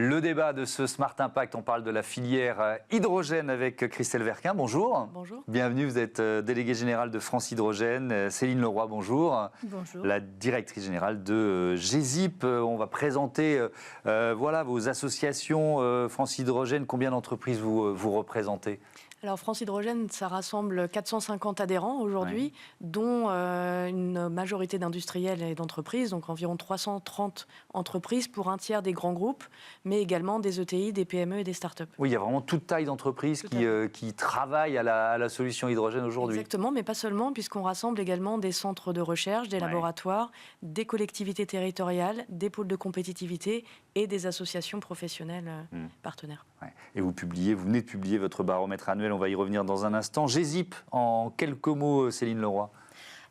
Le débat de ce Smart Impact, on parle de la filière hydrogène avec Christelle Verquin. Bonjour. Bonjour. Bienvenue, vous êtes déléguée générale de France Hydrogène. Céline Leroy, bonjour. Bonjour. La directrice générale de GESIP. On va présenter vos associations France Hydrogène. Combien d'entreprises vous représentez ? Alors France Hydrogène, ça rassemble 450 adhérents aujourd'hui, dont une majorité d'industriels et d'entreprises, donc environ 330 entreprises pour un tiers des grands groupes, mais également des ETI, des PME et des startups. Oui, il y a vraiment toute taille d'entreprises qui travaillent à la solution hydrogène aujourd'hui. Exactement, mais pas seulement, puisqu'on rassemble également des centres de recherche, des laboratoires, des collectivités territoriales, des pôles de compétitivité et des associations professionnelles partenaires. Ouais. Et vous venez de publier votre baromètre annuel, on va y revenir dans un instant. GESIP, en quelques mots, Céline Leroy.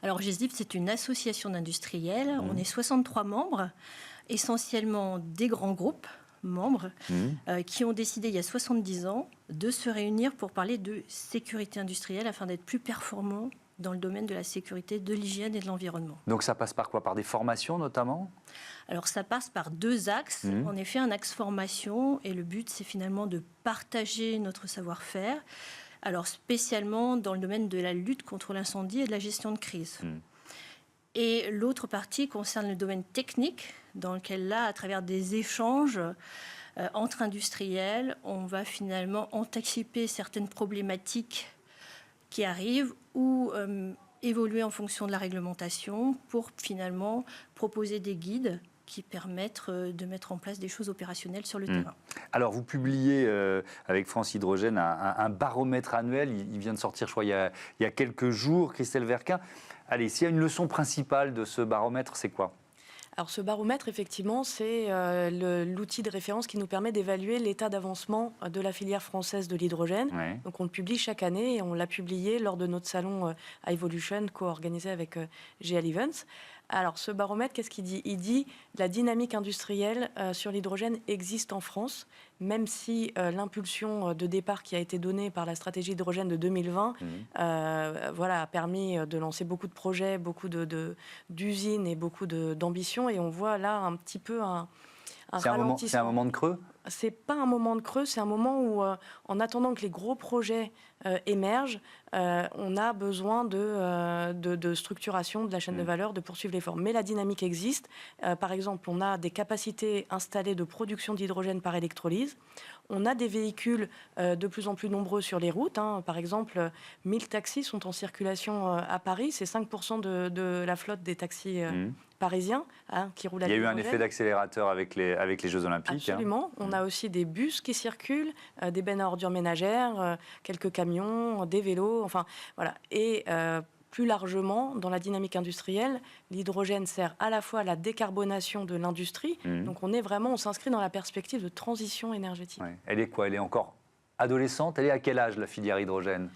Alors GESIP, c'est une association d'industriels. On est 63 membres, essentiellement des grands groupes membres, qui ont décidé il y a 70 ans de se réunir pour parler de sécurité industrielle afin d'être plus performants dans le domaine de la sécurité, de l'hygiène et de l'environnement. Donc ça passe par quoi ? Par des formations notamment ? Alors ça passe par deux axes. En effet, un axe formation, et le but c'est finalement de partager notre savoir-faire, alors spécialement dans le domaine de la lutte contre l'incendie et de la gestion de crise. Et l'autre partie concerne le domaine technique, dans lequel là, à travers des échanges entre industriels, on va finalement anticiper certaines problématiques qui arrivent ou évoluer en fonction de la réglementation pour finalement proposer des guides qui permettent de mettre en place des choses opérationnelles sur le terrain. Alors, vous publiez avec France Hydrogène un baromètre annuel. Il vient de sortir, je crois, il y a quelques jours. Christelle Verquin, allez, s'il y a une leçon principale de ce baromètre, c'est quoi ? Alors ce baromètre, effectivement, c'est l'outil de référence qui nous permet d'évaluer l'état d'avancement de la filière française de l'hydrogène. Ouais. Donc on le publie chaque année et on l'a publié lors de notre salon iVolution co-organisé avec GL Events. Alors ce baromètre, qu'est-ce qu'il dit ? Il dit que la dynamique industrielle sur l'hydrogène existe en France, même si l'impulsion de départ qui a été donnée par la stratégie hydrogène de 2020 a permis de lancer beaucoup de projets, beaucoup d'usines et beaucoup d'ambitions. Et on voit là un petit peu un ralentissement. C'est un moment de creux ? C'est pas un moment de creux, c'est un moment où, en attendant que les gros projets émergent, on a besoin de structuration de la chaîne de valeur, de poursuivre l'effort. Mais la dynamique existe. Par exemple, on a des capacités installées de production d'hydrogène par électrolyse. On a des véhicules de plus en plus nombreux sur les routes. Par exemple, 1000 taxis sont en circulation à Paris. C'est 5% de la flotte des taxis parisiens qui roulent à l'hydrogène. Il y a eu un effet d'accélérateur avec les Jeux Olympiques. Absolument. On a aussi des bus qui circulent, des bennes à ordures ménagères, quelques camions, des vélos, enfin voilà. Et plus largement, dans la dynamique industrielle, l'hydrogène sert à la fois à la décarbonation de l'industrie. Donc on s'inscrit dans la perspective de transition énergétique. Ouais. Elle est quoi ? Elle est encore adolescente ? Elle est à quel âge, la filière hydrogène ?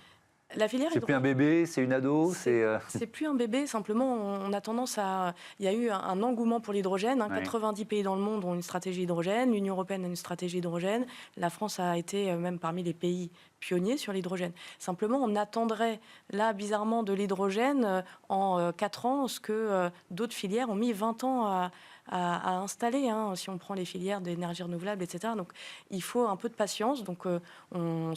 La filière c'est plus un bébé, c'est une ado, c'est plus un bébé, simplement on a tendance à... Il y a eu un engouement pour l'hydrogène, 90 pays dans le monde ont une stratégie hydrogène, l'Union européenne a une stratégie hydrogène, la France a été même parmi les pays pionniers sur l'hydrogène. Simplement, on attendrait là, bizarrement, de l'hydrogène en 4 ans, ce que d'autres filières ont mis 20 ans à installer, si on prend les filières d'énergie renouvelable, etc. Donc, il faut un peu de patience. Donc,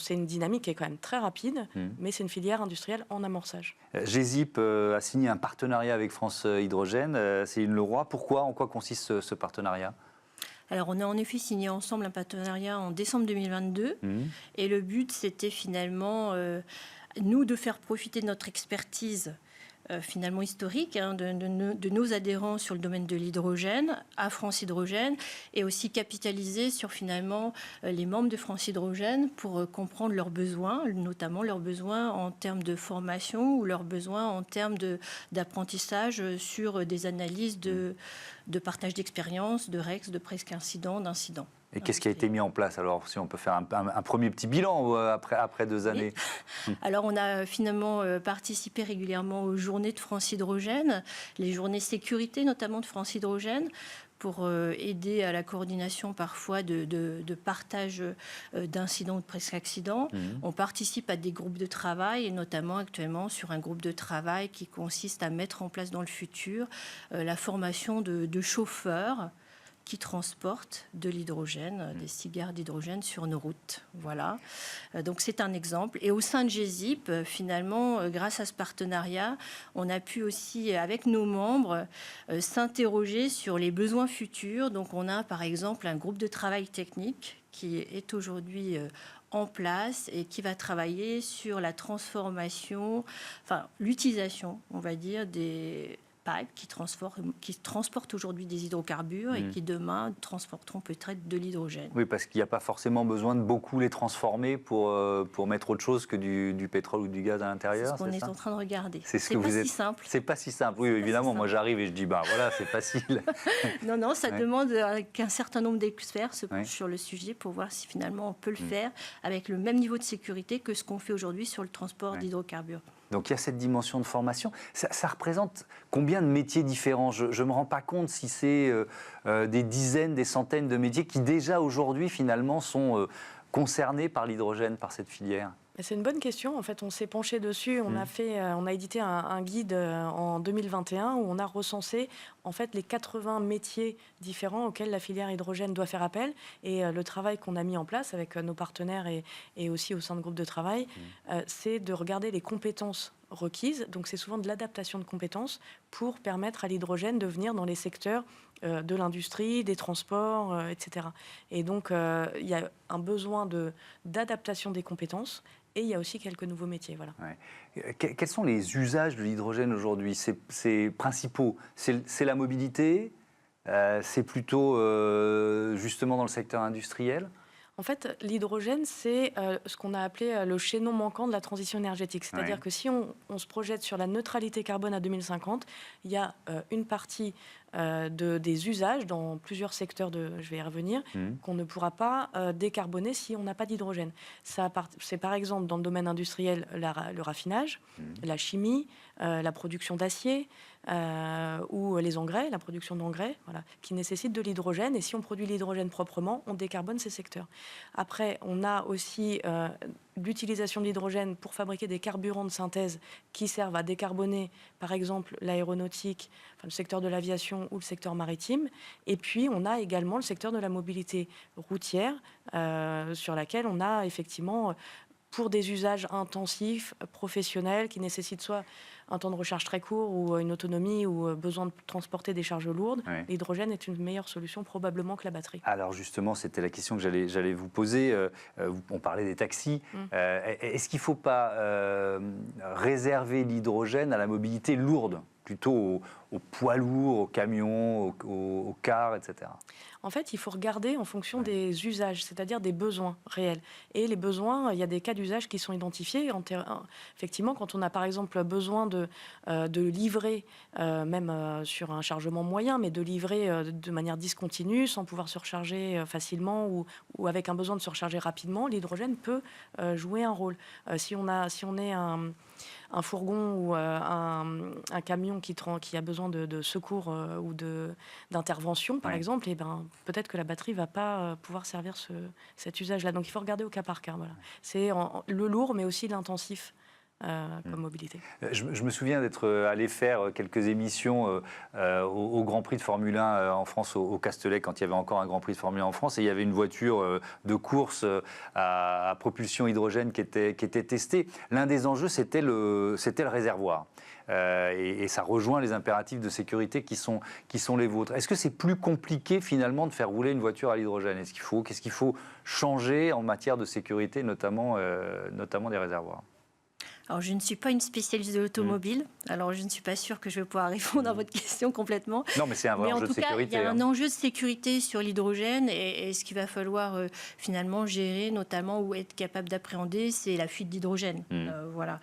c'est une dynamique qui est quand même très rapide, mais c'est une filière industrielle en amorçage. GESIP a signé un partenariat avec France Hydrogène. Céline Leroy, pourquoi ? En quoi consiste ce partenariat ? Alors, on a en effet signé ensemble un partenariat en décembre 2022. Et le but, c'était finalement, nous, de faire profiter de notre expertise finalement historique de nos adhérents sur le domaine de l'hydrogène à France Hydrogène, et aussi capitaliser sur finalement les membres de France Hydrogène pour comprendre leurs besoins, notamment leurs besoins en termes de formation ou leurs besoins en termes d'apprentissage sur des analyses de partage d'expériences, de REX, de presque incidents, d'incidents. Et qu'est-ce qui a été mis en place alors, si on peut faire un premier petit bilan après 2 années? Alors on a finalement participé régulièrement aux journées de France Hydrogène, les journées sécurité notamment de France Hydrogène, pour aider à la coordination parfois de partage d'incidents ou de presque accidents. On participe à des groupes de travail, et notamment actuellement sur un groupe de travail qui consiste à mettre en place dans le futur la formation de chauffeurs qui transportent de l'hydrogène, des cigares d'hydrogène sur nos routes. Voilà. Donc c'est un exemple. Et au sein de GESIP, finalement, grâce à ce partenariat, on a pu aussi, avec nos membres, s'interroger sur les besoins futurs. Donc on a par exemple un groupe de travail technique qui est aujourd'hui en place et qui va travailler sur la transformation, enfin l'utilisation, on va dire, des pipes qui transportent aujourd'hui des hydrocarbures et qui demain transporteront peut-être de l'hydrogène. Oui, parce qu'il n'y a pas forcément besoin de beaucoup les transformer pour mettre autre chose que du pétrole ou du gaz à l'intérieur. C'est ce qu'on est en train de regarder. C'est pas si simple. C'est pas si simple. Oui, évidemment. Moi, j'arrive et je dis, voilà, c'est facile. Non, ça demande qu'un certain nombre d'experts se penchent sur le sujet pour voir si finalement on peut le faire avec le même niveau de sécurité que ce qu'on fait aujourd'hui sur le transport d'hydrocarbures. Donc il y a cette dimension de formation. Ça représente combien de métiers différents? Je ne me rends pas compte si c'est des dizaines, des centaines de métiers qui déjà aujourd'hui finalement sont concernés par l'hydrogène, par cette filière. C'est une bonne question. En fait, on s'est penché dessus. On a édité un guide en 2021 où on a recensé en fait les 80 métiers différents auxquels la filière hydrogène doit faire appel. Et le travail qu'on a mis en place avec nos partenaires et aussi au sein de groupes de travail, c'est de regarder les compétences requises. Donc, c'est souvent de l'adaptation de compétences pour permettre à l'hydrogène de venir dans les secteurs de l'industrie, des transports, etc. Et donc, il y a un besoin d'adaptation des compétences. Et il y a aussi quelques nouveaux métiers. Voilà. Ouais. Quels sont les usages de l'hydrogène aujourd'hui? C'est principaux. C'est la mobilité. C'est plutôt justement dans le secteur industriel. En fait, l'hydrogène, c'est ce qu'on a appelé le chaînon manquant de la transition énergétique. C'est-à-dire que si on se projette sur la neutralité carbone à 2050, il y a une partie des usages dans plusieurs secteurs, je vais y revenir, qu'on ne pourra pas décarboner si on n'a pas d'hydrogène. C'est par exemple dans le domaine industriel le raffinage, la chimie, la production d'acier ou les engrais, la production d'engrais, voilà, qui nécessitent de l'hydrogène. Et si on produit l'hydrogène proprement, on décarbone ces secteurs. Après, on a aussi l'utilisation de l'hydrogène pour fabriquer des carburants de synthèse qui servent à décarboner, par exemple, l'aéronautique, le secteur de l'aviation ou le secteur maritime. Et puis, on a également le secteur de la mobilité routière, sur laquelle on a effectivement, pour des usages intensifs, professionnels, qui nécessitent soit un temps de recharge très court ou une autonomie ou besoin de transporter des charges lourdes, l'hydrogène est une meilleure solution probablement que la batterie. Alors justement, c'était la question que j'allais vous poser. On parlait des taxis. Est-ce qu'il ne faut pas réserver l'hydrogène à la mobilité lourde, plutôt aux poids lourds, aux camions, aux cars, etc. En fait, il faut regarder en fonction des usages, c'est-à-dire des besoins réels. Et les besoins, il y a des cas d'usage qui sont identifiés. Effectivement, quand on a par exemple besoin de livrer, même sur un chargement moyen, mais de livrer de manière discontinue, sans pouvoir se recharger facilement ou avec un besoin de se recharger rapidement, l'hydrogène peut jouer un rôle. Si on est un fourgon ou un camion qui a besoin de secours ou d'intervention, par exemple, et peut-être que la batterie ne va pas pouvoir servir cet usage-là. Donc il faut regarder au cas par cas. Voilà. C'est le lourd, mais aussi l'intensif. Comme mobilité. Je me souviens d'être allé faire quelques émissions au Grand Prix de Formule 1 en France, au Castellet, quand il y avait encore un Grand Prix de Formule 1 en France, et il y avait une voiture de course à propulsion hydrogène qui était testée. L'un des enjeux, c'était le réservoir. Et ça rejoint les impératifs de sécurité qui sont les vôtres. Est-ce que c'est plus compliqué finalement de faire rouler une voiture à l'hydrogène? Qu'est-ce qu'il faut changer en matière de sécurité, notamment des réservoirs? Alors, je ne suis pas une spécialiste de l'automobile, alors je ne suis pas sûre que je vais pouvoir répondre à votre question complètement. Non, mais c'est un vrai enjeu de sécurité. En tout cas, il y a un enjeu de sécurité sur l'hydrogène et ce qu'il va falloir finalement gérer, notamment, ou être capable d'appréhender, c'est la fuite d'hydrogène. Voilà.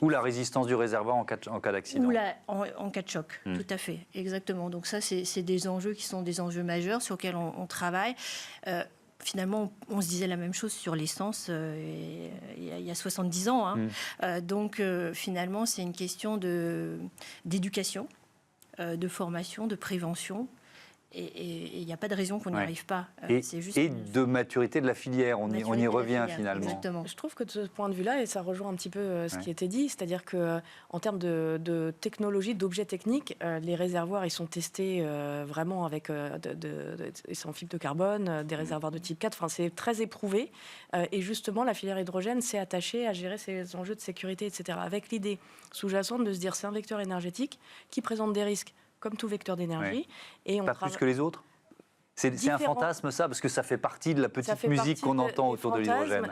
Ou la résistance du réservoir en cas d'accident. Ou en cas de choc, tout à fait, exactement. Donc ça, c'est des enjeux qui sont des enjeux majeurs sur lesquels on travaille. Finalement, on se disait la même chose sur l'essence il y a 70 ans. Donc, finalement, c'est une question d'éducation, de formation, de prévention Et il n'y a pas de raison qu'on n'y arrive pas. C'est juste de maturité de la filière, on y revient finalement. Exactement. Je trouve que de ce point de vue-là, et ça rejoint un petit peu ce qui était dit, c'est-à-dire qu'en termes de technologie, d'objets techniques, les réservoirs, ils sont testés vraiment avec ils sont en fibre de carbone, des réservoirs de type 4, enfin, c'est très éprouvé. Et justement, la filière hydrogène s'est attachée à gérer ces enjeux de sécurité, etc. Avec l'idée sous-jacente de se dire c'est un vecteur énergétique qui présente des risques comme tout vecteur d'énergie. Et pas plus que les autres. C'est un fantasme, ça, parce que ça fait partie de la petite musique qu'on entend autour de l'hydrogène.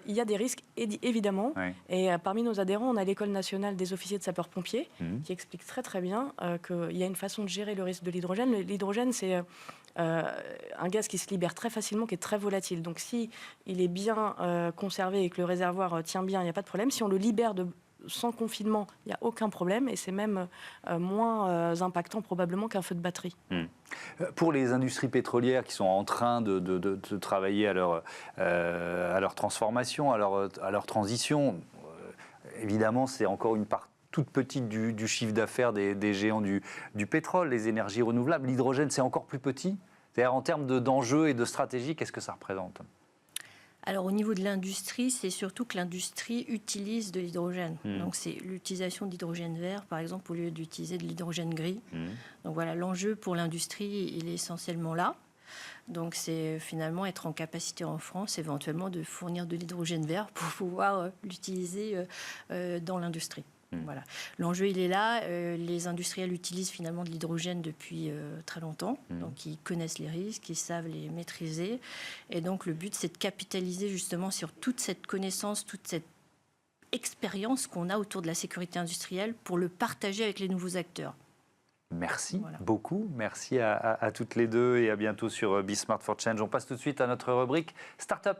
Il y a des risques, évidemment. Et parmi nos adhérents, on a l'École nationale des officiers de sapeurs-pompiers, qui explique très très bien qu'il y a une façon de gérer le risque de l'hydrogène. L'hydrogène, c'est un gaz qui se libère très facilement, qui est très volatile. Donc si il est bien conservé et que le réservoir tient bien, il n'y a pas de problème. Si on le libère sans confinement, il n'y a aucun problème et c'est même moins impactant probablement qu'un feu de batterie. Pour les industries pétrolières qui sont en train de travailler à leur transformation, à leur transition, évidemment c'est encore une part toute petite du chiffre d'affaires des géants du pétrole, les énergies renouvelables. L'hydrogène, c'est encore plus petit. C'est-à-dire en termes d'enjeux et de stratégie, qu'est-ce que ça représente ? Alors au niveau de l'industrie, c'est surtout que l'industrie utilise de l'hydrogène. Donc c'est l'utilisation d'hydrogène vert, par exemple, au lieu d'utiliser de l'hydrogène gris. Donc voilà, l'enjeu pour l'industrie, il est essentiellement là. Donc c'est finalement être en capacité en France, éventuellement, de fournir de l'hydrogène vert pour pouvoir l'utiliser dans l'industrie. Voilà. L'enjeu, il est là. Les industriels utilisent finalement de l'hydrogène depuis très longtemps. Donc, ils connaissent les risques, ils savent les maîtriser. Et donc, le but, c'est de capitaliser justement sur toute cette connaissance, toute cette expérience qu'on a autour de la sécurité industrielle pour le partager avec les nouveaux acteurs. Merci beaucoup. Merci à toutes les deux et à bientôt sur Be Smart for Change. On passe tout de suite à notre rubrique Startup.